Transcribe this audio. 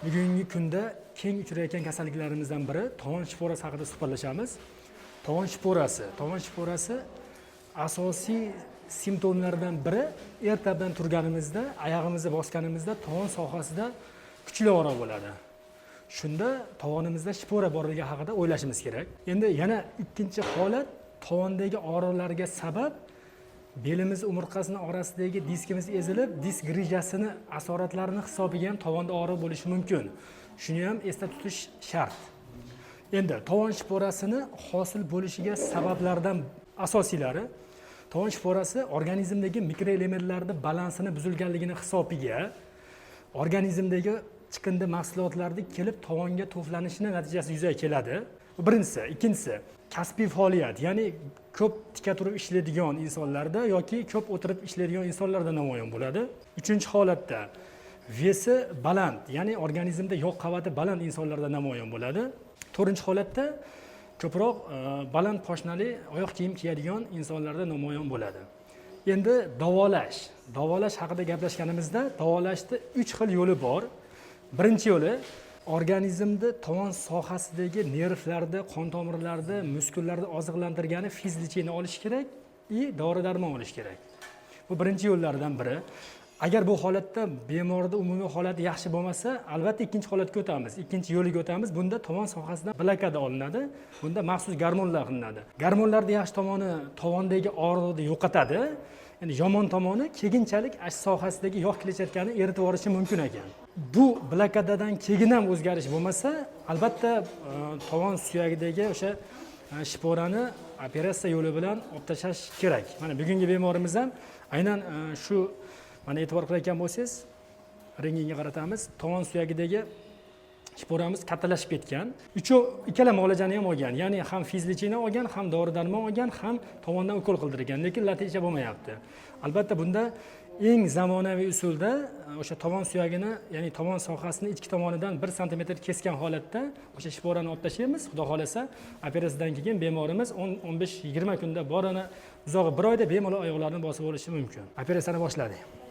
Bugungi kunda keng uchrayotgan kasalliklarimizdan biri tovon shiporasi haqida suhbatlashamiz. Tovon shiporasi asosiy simptomlardan biri ertadan turganimizda, oyog'imizni bosganimizda tovon sohasida kuchli og'riq bo'ladi. Shunda tovonimizda shipora borligi haqida o'ylashimiz kerak. Endi yana ikkinchi holat tovondagi og'riqlarga sabab belimiz umurtqasini orasidagi diskimiz ezilib, disk grijasini asoratlarini hisobiga ham tovonda og'riq bo'lishi mumkin. Shuni ham esda tutish shart. Endi tovon shiporasini hosil bo'lishiga sabablardan asosiylari tovon shiporasi organizmdagi mikroelementlarning balansini buzilganligini hisobiga organizmdagi chiqindi mahsulotlarning kelib tovonga to'planishini natijasida yuzaga keladi. Bu birinchisi. Ikkinchisi, kasbiy faoliyat, ya'ni ko'p tika turib ishlaydigan insonlarda yoki ko'p o'tirib ishlaydigan insonlarda namoyon bo'ladi. Uchinchi holatda vesi baland, ya'ni organizmda yog' qavati baland insonlarda namoyon bo'ladi. To'rtinchi holatda ko'proq baland poshnali oyoq kiyim kiyadigan insonlarda namoyon bo'ladi. Endi davolash haqida gaplashganimizda davolashda 3 xil yo'li bor. Birinchi yo'li organizmda tovon sohasidagi nervlarda, qon tomirlarda, muskullarda oziqlantirgani fizlichini olish kerak va dori-darmon olish kerak. Bu birinchi yo'llardan biri. Agar bu holatda bemorda umumiy holati yaxshi bo'lmasa, albatta ikkinchi holatga o'tamiz. Ikkinchi yo'liga o'tamiz. Bunda tovon sohasidan blokada olinadi. Bunda maxsus gormonlar qilinadi. Gormonlarning yaxshi tomoni tovondagi og'riqni yo'qotadi. Endi yomon tomoni keyinchalik ash sohasidagi yog' kletchatkani eritib yuborishi mumkin ekan. Bu blokadadan keyin ham o'zgarish bo'lmasa, albatta tovon suyagidagi o'sha shiporani operatsiya yo'li bilan olib tashlash kerak. Mana bugungi bemorimiz ham aynan shu, mana e'tibor qilayotgan bo'lsangiz, rentgenga qaratamiz. Tovon suyagidagi shiporamiz kattalashib ketgan. Ikkala muolajani ham olgan, ya'ni ham fizlichini olgan, ham dori-darmon olgan, ham tovondan ukol qildirgan, lekin natija bo'lmayapti. Albatta bunda eng zamonaviy usulda o'sha tovon suyagini, ya'ni tovon sohasini ichki tomonidan 1 sm kesgan holatda o'sha shiporani olib tashlaymiz. Xudo xolasa, operatsiyadan keyin bemorimiz 15-20 kunda borini uzog'i 1 oyda bemalol oyoqlarini bosib olishi mumkin. Operatsiyani boshladik.